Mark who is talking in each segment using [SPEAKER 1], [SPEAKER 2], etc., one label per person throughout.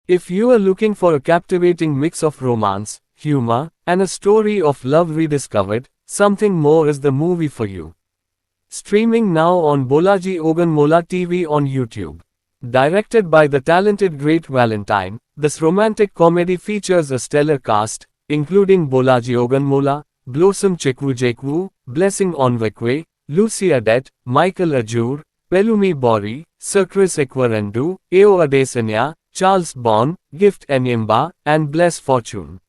[SPEAKER 1] If you are looking for a captivating mix of romance, humor, and a story of love rediscovered, Something More is the movie for you. Streaming now on Bolaji Ogunmola TV on YouTube. Directed by the talented Great Valentine, this romantic comedy features a stellar cast, including Bolaji Ogunmola, Blossom Chikwujekwu, Blessing Onwekwe, Lucy Adet, Michael Ajur, Pelumi Bori, Sir Chris Ekwerendu, Ao Adesanya, Charles Bond, Gift Enyimba, and Bless Fortune.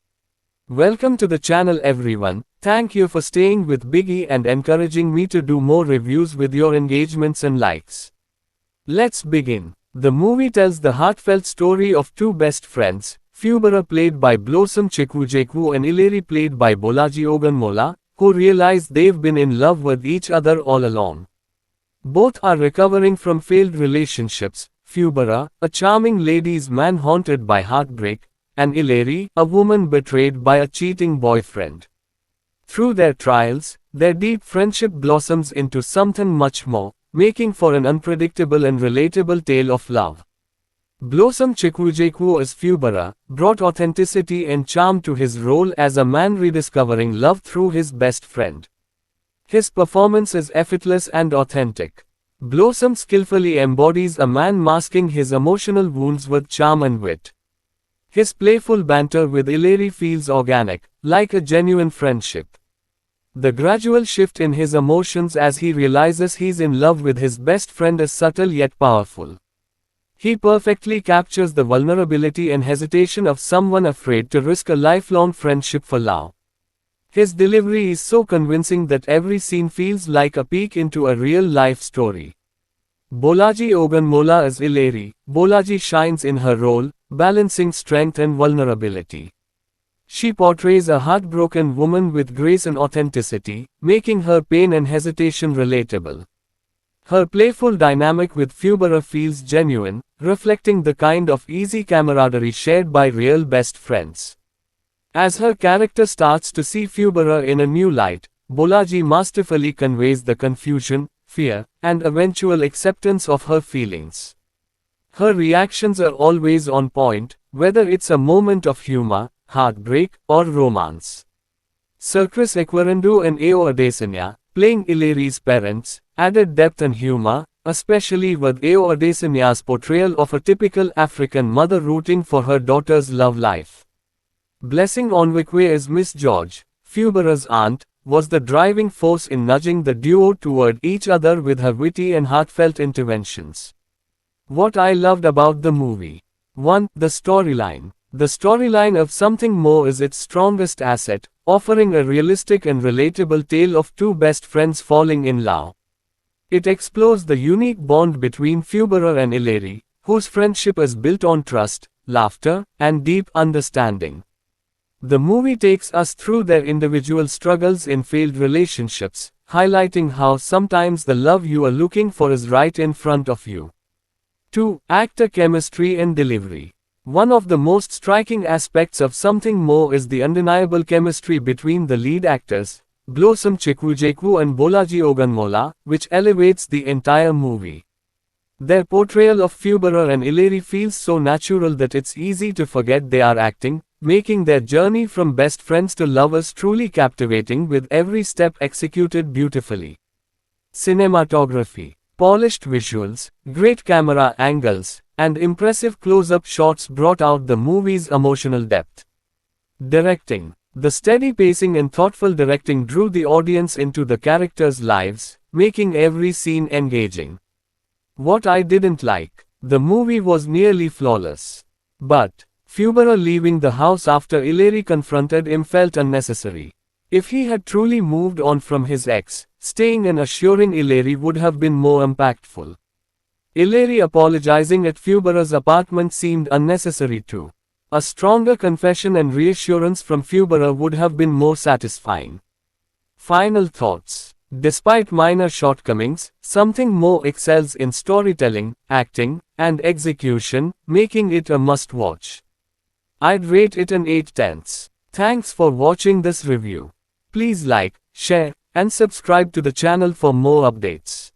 [SPEAKER 1] Welcome to the channel everyone. Thank you for staying with Biggie and encouraging me to do more reviews with your engagements and likes. Let's begin. The movie tells the heartfelt story of two best friends, Fubara played by Blossom Chikwujekwu and Ileri played by Bolaji Ogunmola, who realize they've been in love with each other all along. Both are recovering from failed relationships, Fubara, a charming lady's man haunted by heartbreak, and Ileri, a woman betrayed by a cheating boyfriend. Through their trials, their deep friendship blossoms into something much more, making for an unpredictable and relatable tale of love. Blossom Chikwujekwu as Fubara brought authenticity and charm to his role as a man rediscovering love through his best friend. His performance is effortless and authentic. Blossom skillfully embodies a man masking his emotional wounds with charm and wit. His playful banter with Ileri feels organic, like a genuine friendship. The gradual shift in his emotions as he realizes he's in love with his best friend is subtle yet powerful. He perfectly captures the vulnerability and hesitation of someone afraid to risk a lifelong friendship for love. His delivery is so convincing that every scene feels like a peek into a real-life story. Bolaji Ogunmola as Ileri. Bolaji shines in her role, balancing strength and vulnerability. She portrays a heartbroken woman with grace and authenticity, making her pain and hesitation relatable. Her playful dynamic with Fubara feels genuine, reflecting the kind of easy camaraderie shared by real best friends. As her character starts to see Fubara in a new light, Bolaji masterfully conveys the confusion, fear, and eventual acceptance of her feelings. Her reactions are always on point, whether it's a moment of humor, heartbreak, or romance. Sir Chris Ekwerendu and Ao Adesanya, playing Ileri's parents, added depth and humor, especially with Ao Adesanya's portrayal of a typical African mother rooting for her daughter's love life. Blessing Onwekwe as Miss George, Fubara's aunt, was the driving force in nudging the duo toward each other with her witty and heartfelt interventions. What I loved about the movie. 1. The storyline. The storyline of Something More is its strongest asset, offering a realistic and relatable tale of two best friends falling in love. It explores the unique bond between Fubara and Ileri, whose friendship is built on trust, laughter, and deep understanding. The movie takes us through their individual struggles in failed relationships, highlighting how sometimes the love you are looking for is right in front of you. 2. Actor chemistry and delivery. One of the most striking aspects of Something More is the undeniable chemistry between the lead actors, Blossom Chikwujekwu and Bolaji Ogunmola, which elevates the entire movie. Their portrayal of Fubara and Ileri feels so natural that it's easy to forget they are acting, making their journey from best friends to lovers truly captivating with every step executed beautifully. Cinematography. Polished visuals, great camera angles, and impressive close-up shots brought out the movie's emotional depth. Directing. The steady pacing and thoughtful directing drew the audience into the characters' lives, making every scene engaging. What I didn't like. The movie was nearly flawless. But Fubara leaving the house after Ileri confronted him felt unnecessary. If he had truly moved on from his ex, staying and assuring Ileri would have been more impactful. Ileri apologizing at Fubara's apartment seemed unnecessary too. A stronger confession and reassurance from Fubara would have been more satisfying. Final thoughts. Despite minor shortcomings, Something More excels in storytelling, acting, and execution, making it a must-watch. I'd rate it an 8/10. Thanks for watching this review. Please like, share, and subscribe to the channel for more updates.